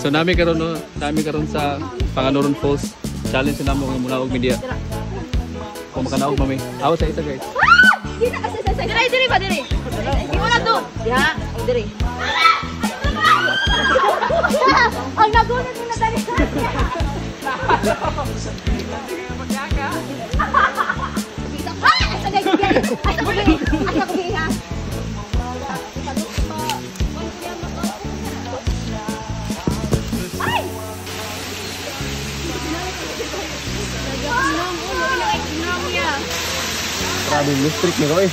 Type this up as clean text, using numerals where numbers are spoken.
So nami karon no, sa Panganuron Falls. Challenge na mo muna og media. Kung makanaog mami. Aw sa isa guys. Diri ba diri? Imo na to. Ya, diri. Ang nagunit mo na dali. Grabe listrik nih, Roy.